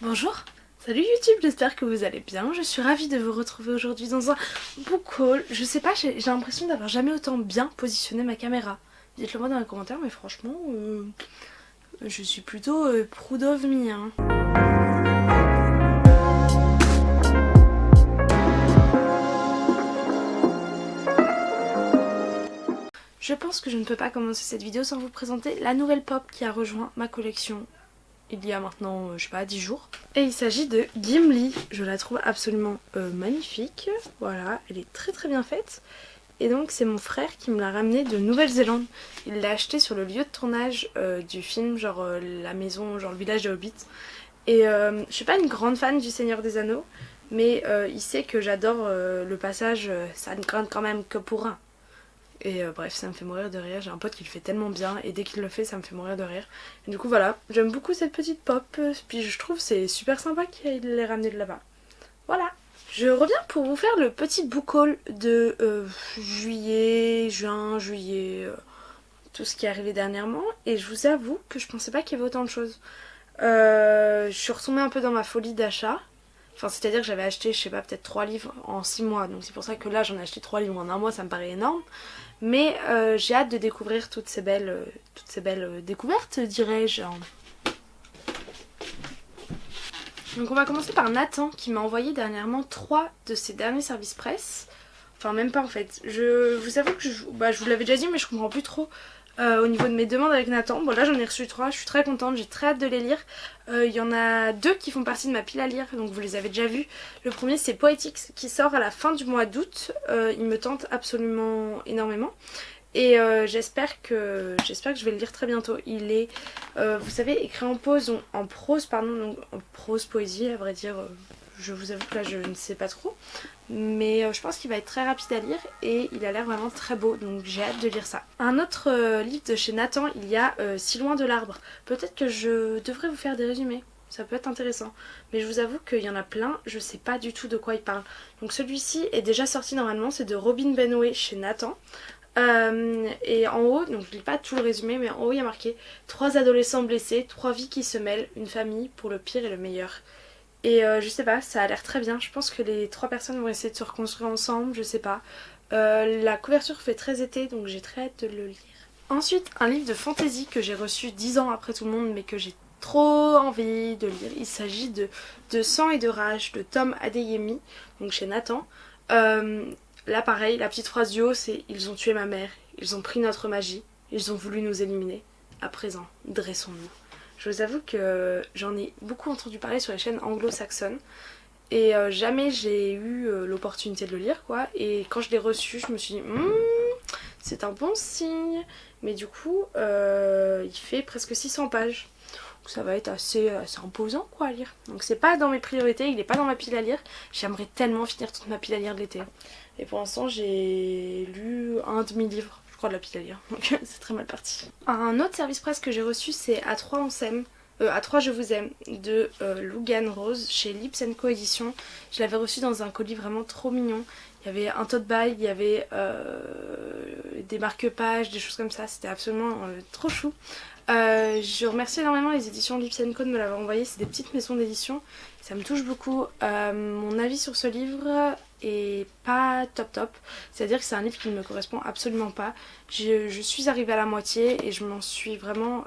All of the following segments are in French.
Bonjour, salut YouTube, j'espère que vous allez bien. Je suis ravie de vous retrouver aujourd'hui dans un book haul. Je sais pas, j'ai l'impression d'avoir jamais autant bien positionné ma caméra. Dites-le moi dans les commentaires, mais franchement, je suis plutôt proud of me, hein. Je pense que je ne peux pas commencer cette vidéo sans vous présenter la nouvelle pop qui a rejoint ma collection il y a maintenant, je sais pas, 10 jours. Et il s'agit de Gimli. Je la trouve absolument magnifique. Voilà, elle est très très bien faite. Et donc c'est mon frère qui me l'a ramenée de Nouvelle-Zélande. Il l'a acheté sur le lieu de tournage du film, genre la maison, genre le village des Hobbits. Et je suis pas une grande fan du Seigneur des Anneaux, mais il sait que j'adore le passage ça ne grimpe quand même que pour un. Et bref, ça me fait mourir de rire. J'ai un pote qui le fait tellement bien et dès qu'il le fait, ça me fait mourir de rire. Et du coup, voilà, j'aime beaucoup cette petite pop. Puis je trouve c'est super sympa qu'il l'ait ramené de là-bas. Voilà. Je reviens pour vous faire le petit book haul de juillet, juin, juillet, tout ce qui est arrivé dernièrement. Et je vous avoue que je pensais pas qu'il y avait autant de choses. Je suis retombée un peu dans ma folie d'achat. Enfin, c'est-à-dire que j'avais acheté, je sais pas, peut-être 3 livres en 6 mois. Donc c'est pour ça que là, j'en ai acheté 3 livres en un mois, ça me paraît énorme. Mais j'ai hâte de découvrir toutes ces belles découvertes, dirais-je. Donc on va commencer par Nathan qui m'a envoyé dernièrement 3 de ses derniers services presse. Enfin même pas en fait. Je vous avoue que je vous l'avais déjà dit mais je comprends plus trop au niveau de mes demandes avec Nathan. Bon là j'en ai reçu 3, je suis très contente, j'ai très hâte de les lire. Il y en a 2 qui font partie de ma pile à lire, donc vous les avez déjà vus. Le premier c'est Poetics qui sort à la fin du mois d'août. Il me tente absolument énormément. Et j'espère que je vais le lire très bientôt. Il est, vous savez, écrit en prose, pardon, donc en prose poésie, à vrai dire. Je vous avoue que là, je ne sais pas trop. Mais je pense qu'il va être très rapide à lire et il a l'air vraiment très beau. Donc j'ai hâte de lire ça. Un autre livre de chez Nathan, il y a Si loin de l'arbre. Peut-être que je devrais vous faire des résumés. Ça peut être intéressant. Mais je vous avoue qu'il y en a plein, je sais pas du tout de quoi il parle. Donc celui-ci est déjà sorti normalement, c'est de Robin Benway chez Nathan. Et en haut, donc je lis pas tout le résumé, mais en haut il y a marqué 3 adolescents blessés, 3 vies qui se mêlent, une famille pour le pire et le meilleur. Et je sais pas, ça a l'air très bien. Je pense que les 3 personnes vont essayer de se reconstruire ensemble, je sais pas. La couverture fait très été, donc j'ai très hâte de le lire. Ensuite, un livre de fantasy que j'ai reçu 10 ans après tout le monde, mais que j'ai trop envie de lire. Il s'agit de Sang et de rage de Tom Adeyemi, donc chez Nathan. Là pareil, la petite phrase du haut c'est ils ont tué ma mère, ils ont pris notre magie, ils ont voulu nous éliminer. À présent, dressons-nous. Je vous avoue que j'en ai beaucoup entendu parler sur les chaînes anglo-saxonnes et jamais j'ai eu l'opportunité de le lire quoi. Et quand je l'ai reçu, je me suis dit c'est un bon signe. Mais du coup, il fait presque 600 pages. Donc ça va être assez imposant quoi à lire. Donc c'est pas dans mes priorités, il est pas dans ma pile à lire. J'aimerais tellement finir toute ma pile à lire de l'été. Et pour l'instant j'ai lu un demi-livre, je crois, de la pile à lire. Donc c'est très mal parti. Un autre service presse que j'ai reçu c'est A3 on s'aime. A3 je vous aime de Lougan Rose chez Lips Co édition. Je l'avais reçu dans un colis vraiment trop mignon. Il y avait un tote bag, il y avait des marque-pages, des choses comme ça. C'était absolument trop chou. Je remercie énormément les éditions Lips Co de me l'avoir envoyé. C'est des petites maisons d'édition. Ça me touche beaucoup. Mon avis sur ce livre est pas top. C'est-à-dire que c'est un livre qui ne me correspond absolument pas. Je suis arrivée à la moitié et je m'en suis vraiment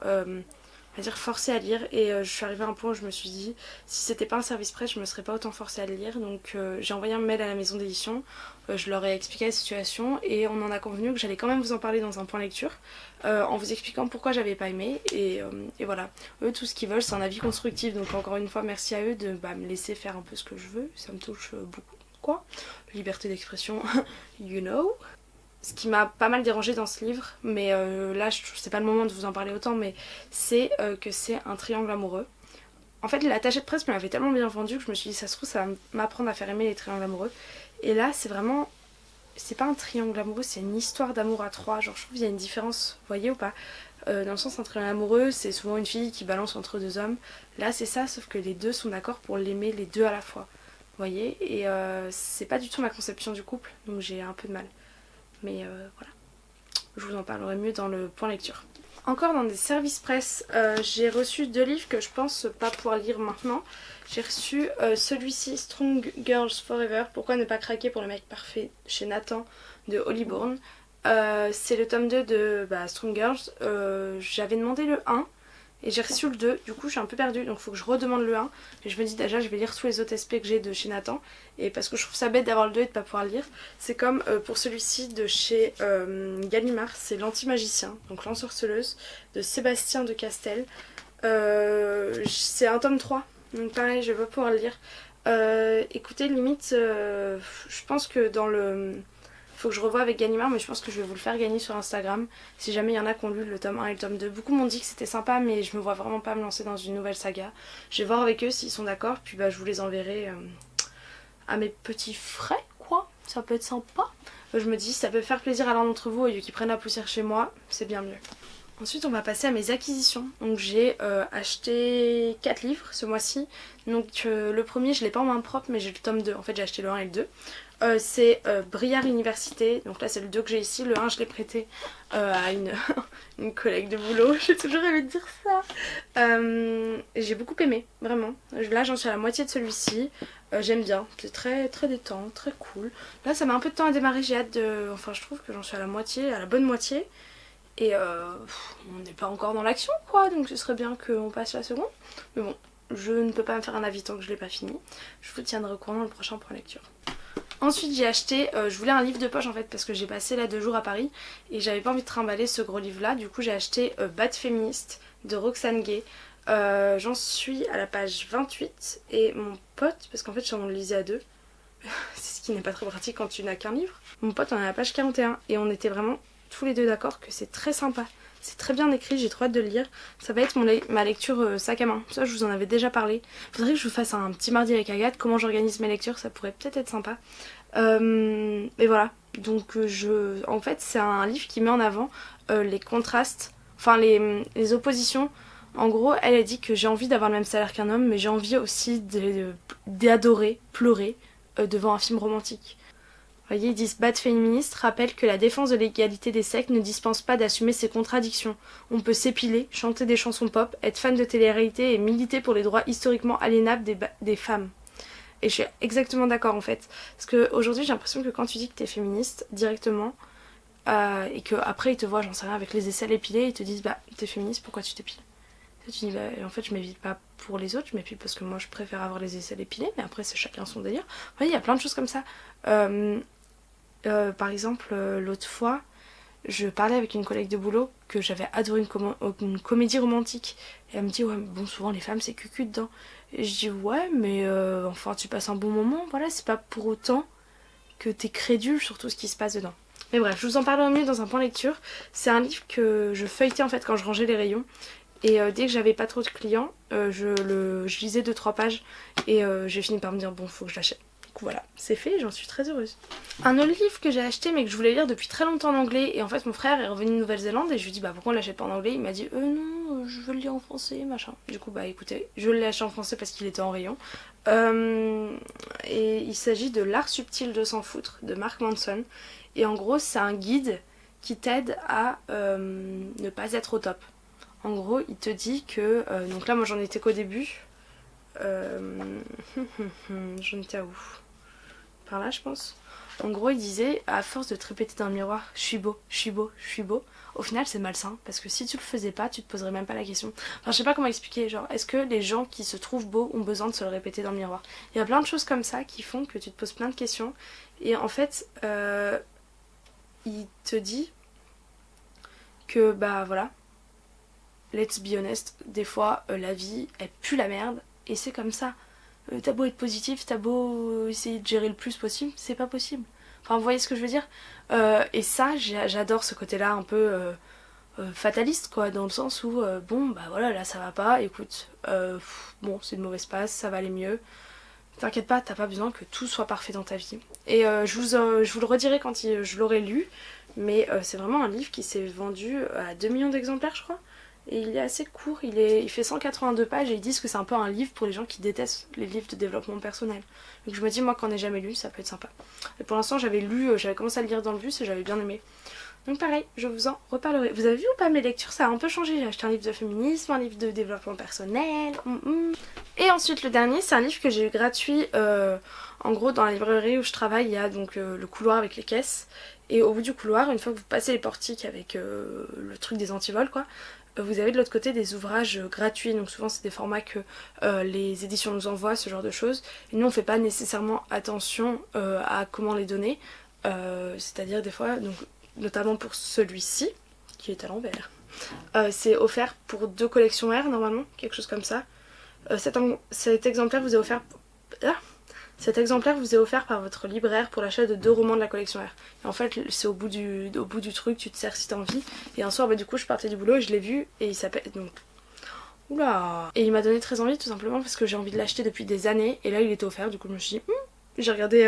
on va dire forcée à lire et je suis arrivée à un point où je me suis dit si c'était pas un service presse je me serais pas autant forcée à le lire. Donc j'ai envoyé un mail à la maison d'édition, je leur ai expliqué la situation et on en a convenu que j'allais quand même vous en parler dans un point lecture en vous expliquant pourquoi j'avais pas aimé et voilà. Eux tout ce qu'ils veulent c'est un avis constructif, donc encore une fois merci à eux de me laisser faire un peu ce que je veux, ça me touche beaucoup quoi. Liberté d'expression, you know. Ce qui m'a pas mal dérangé dans ce livre, mais là c'est pas le moment de vous en parler autant, mais c'est que c'est un triangle amoureux. En fait l'attaché de presse me l'avait tellement bien vendu que je me suis dit ça se trouve ça va m'apprendre à faire aimer les triangles amoureux. Et là c'est vraiment, c'est pas un triangle amoureux, c'est une histoire d'amour à 3. Genre je trouve qu'il y a une différence, vous voyez ou pas, dans le sens un triangle amoureux c'est souvent une fille qui balance entre 2 hommes. Là c'est ça, sauf que les deux sont d'accord pour l'aimer les deux à la fois. Vous voyez, et c'est pas du tout ma conception du couple, donc j'ai un peu de mal. Mais voilà, je vous en parlerai mieux dans le point lecture. Encore dans des services presse, j'ai reçu 2 livres que je pense pas pouvoir lire maintenant. J'ai reçu celui-ci, Strong Girls Forever, pourquoi ne pas craquer pour le mec parfait, chez Nathan de Holly Bourne. C'est le tome 2 de Strong Girls. J'avais demandé le 1 et j'ai reçu le 2, du coup je suis un peu perdue, donc il faut que je redemande le 1. Et je me dis déjà je vais lire tous les autres SP que j'ai de chez Nathan, et parce que je trouve ça bête d'avoir le 2 et de pas pouvoir le lire. C'est comme pour celui-ci de chez Gallimard, c'est L'Anti-Magicien, donc L'Ensorceleuse de Sébastien de Castel. C'est un tome 3, donc pareil je vais pas pouvoir le lire. Écoutez, limite je pense que dans le... Faut que je revoie avec Gallimard, mais je pense que je vais vous le faire gagner sur Instagram si jamais il y en a qui ont lu le tome 1 et le tome 2. Beaucoup m'ont dit que c'était sympa, mais je me vois vraiment pas me lancer dans une nouvelle saga. Je vais voir avec eux s'ils sont d'accord, puis je vous les enverrai à mes petits frais, quoi. Ça peut être sympa. Je me dis, ça peut faire plaisir à l'un d'entre vous, au lieu qu'ils prennent la poussière chez moi, c'est bien mieux. Ensuite on va passer à mes acquisitions. Donc j'ai acheté 4 livres ce mois-ci. Donc le premier je l'ai pas en main propre, mais j'ai le tome 2. En fait j'ai acheté le 1 et le 2. C'est Briard Université, donc là c'est le 2 que j'ai ici. Le 1 je l'ai prêté à une collègue de boulot, j'ai toujours rêvé de dire ça. J'ai beaucoup aimé, vraiment. Là j'en suis à la moitié de celui-ci. J'aime bien, c'est très très détente, très cool. Là ça met un peu de temps à démarrer, j'ai hâte de... Enfin je trouve que j'en suis à la moitié, à la bonne moitié. Et on n'est pas encore dans l'action quoi, donc ce serait bien qu'on passe la seconde. Mais bon, je ne peux pas me faire un avis tant que je l'ai pas fini. Je vous tiendrai au courant dans le prochain point lecture. Ensuite j'ai acheté, je voulais un livre de poche en fait parce que j'ai passé là 2 jours à Paris et j'avais pas envie de trimballer ce gros livre là. Du coup j'ai acheté Bad Féministe de Roxane Gay. J'en suis à la page 28 et mon pote, parce qu'en fait on le lisait à 2, c'est ce qui n'est pas très pratique quand tu n'as qu'un livre. Mon pote on est à la page 41 et on était vraiment tous les deux d'accord que c'est très sympa. C'est très bien écrit, j'ai trop hâte de le lire. Ça va être ma lecture sac à main. Ça je vous en avais déjà parlé. Faudrait que je vous fasse un petit mardi avec Agathe, comment j'organise mes lectures, ça pourrait peut-être être sympa. Et voilà. Donc en fait c'est un livre qui met en avant les contrastes, enfin les oppositions. En gros elle a dit que j'ai envie d'avoir le même salaire qu'un homme, mais j'ai envie aussi d'adorer, pleurer devant un film romantique. Vous voyez, ils disent Bad Féministe rappelle que la défense de l'égalité des sexes ne dispense pas d'assumer ses contradictions. On peut s'épiler, chanter des chansons pop, être fan de télé-réalité et militer pour les droits historiquement aliénables des femmes. Et je suis exactement d'accord en fait. Parce qu'aujourd'hui j'ai l'impression que quand tu dis que t'es féministe directement, et qu'après ils te voient, j'en sais rien, avec les aisselles épilées, ils te disent bah t'es féministe, pourquoi tu t'épiles? Tu dis bah en fait je m'épile pas pour les autres, je m'épile parce que moi je préfère avoir les aisselles épilées, mais après c'est chacun son délire. Vous voyez, il y a plein de choses comme ça. Par exemple, l'autre fois, je parlais avec une collègue de boulot que j'avais adoré une comédie romantique. Et elle me dit, ouais, mais bon, souvent les femmes c'est cucu dedans. Et je dis, ouais, mais enfin, tu passes un bon moment, voilà, c'est pas pour autant que t'es crédule sur tout ce qui se passe dedans. Mais bref, je vous en parlerai mieux dans un point lecture. C'est un livre que je feuilletais en fait quand je rangeais les rayons. Et dès que j'avais pas trop de clients, je lisais 2-3 pages et j'ai fini par me dire, bon, faut que je l'achète. Voilà, c'est fait, j'en suis très heureuse. Un autre livre que j'ai acheté mais que je voulais lire depuis très longtemps en anglais, et en fait mon frère est revenu de Nouvelle-Zélande et je lui dis bah pourquoi on l'achète pas en anglais, il m'a dit non, je veux le lire en français, machin. Du coup bah écoutez, je l'ai acheté en français parce qu'il était en rayon. Et il s'agit de L'art subtil de s'en foutre de Mark Manson, et en gros c'est un guide qui t'aide à ne pas être au top. En gros il te dit que, donc là moi j'en étais qu'au début, j'en étais à où? Par là je pense. En gros il disait, à force de te répéter dans le miroir je suis beau, je suis beau, je suis beau, au final c'est malsain parce que si tu le faisais pas tu te poserais même pas la question. Enfin je sais pas comment expliquer, genre est-ce que les gens qui se trouvent beaux ont besoin de se le répéter dans le miroir? Il y a plein de choses comme ça qui font que tu te poses plein de questions et en fait il te dit que bah voilà, let's be honest, des fois la vie elle pue la merde et c'est comme ça. T'as beau être positif, t'as beau essayer de gérer le plus possible, c'est pas possible. Enfin, vous voyez ce que je veux dire? Et ça, j'adore ce côté-là un peu fataliste, quoi, dans le sens où, bon, bah voilà, là ça va pas, écoute, bon, c'est une mauvaise passe, ça va aller mieux. T'inquiète pas, t'as pas besoin que tout soit parfait dans ta vie. Et je vous le redirai quand je l'aurai lu, mais c'est vraiment un livre qui s'est vendu à 2 millions d'exemplaires, je crois. Et il est assez court, il fait 182 pages et ils disent que c'est un peu un livre pour les gens qui détestent les livres de développement personnel. Donc je me dis moi qu'en ai jamais lu, ça peut être sympa. Et pour l'instant j'avais commencé à le lire dans le bus et j'avais bien aimé. Donc pareil, je vous en reparlerai. Vous avez vu ou pas mes lectures, ça a un peu changé. J'ai acheté un livre de féminisme, un livre de développement personnel. Et ensuite le dernier, c'est un livre que j'ai eu gratuit. En gros, dans la librairie où je travaille, il y a donc le couloir avec les caisses. Et au bout du couloir, une fois que vous passez les portiques avec le truc des antivols, quoi, vous avez de l'autre côté des ouvrages gratuits. Donc souvent c'est des formats que les éditions nous envoient, ce genre de choses. Et nous on fait pas nécessairement attention à comment les donner. C'est-à-dire des fois, donc, notamment pour celui-ci, qui est à l'envers, c'est offert pour 2 collections R normalement, quelque chose comme ça. Cet exemplaire vous est offert... Cet exemplaire vous est offert par votre libraire pour l'achat de 2 romans de la collection R. Et en fait, c'est au bout du truc, tu te sers si t'as envie. Et un soir, du coup, je partais du boulot et je l'ai vu et il s'appelle... Donc... Oula. Et il m'a donné très envie tout simplement parce que j'ai envie de l'acheter depuis des années. Et là, il était offert, du coup, je me suis dit... J'ai regardé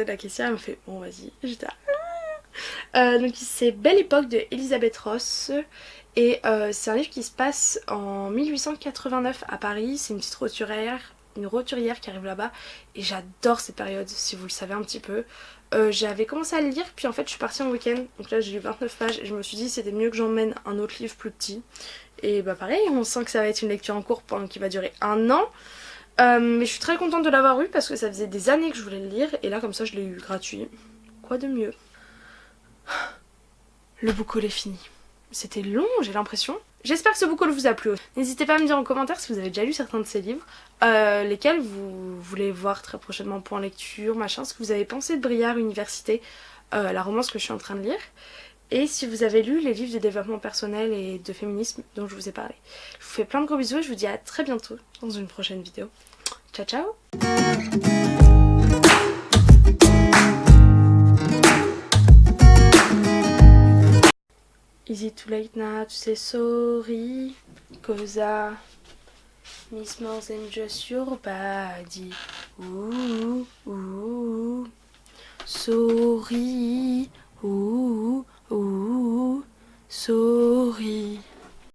la caissière, elle me fait... Bon, vas-y. J'étais... donc c'est Belle Époque de Elisabeth Ross. Et c'est un livre qui se passe en 1889 à Paris. C'est une petite roturière qui arrive là-bas et j'adore cette période, si vous le savez un petit peu. J'avais commencé à le lire, puis en fait je suis partie en week-end, donc là j'ai lu 29 pages et je me suis dit c'était mieux que j'emmène un autre livre plus petit. Et bah pareil, on sent que ça va être une lecture en cours qui va durer 1 an. Mais je suis très contente de l'avoir eu parce que ça faisait des années que je voulais le lire et là comme ça je l'ai eu gratuit. Quoi de mieux? Le book haul est fini. C'était long, j'ai l'impression. J'espère que ce book haul vous a plu. N'hésitez pas à me dire en commentaire si vous avez déjà lu certains de ces livres, lesquels vous voulez voir très prochainement pour en lecture, machin, ce que vous avez pensé de Briard Université, la romance que je suis en train de lire, et si vous avez lu les livres de développement personnel et de féminisme dont je vous ai parlé. Je vous fais plein de gros bisous et je vous dis à très bientôt dans une prochaine vidéo. Ciao ciao. Is it too late now to say sorry? 'Cause I miss more than just your body. Ooh, ooh, sorry. Ooh, ooh, sorry.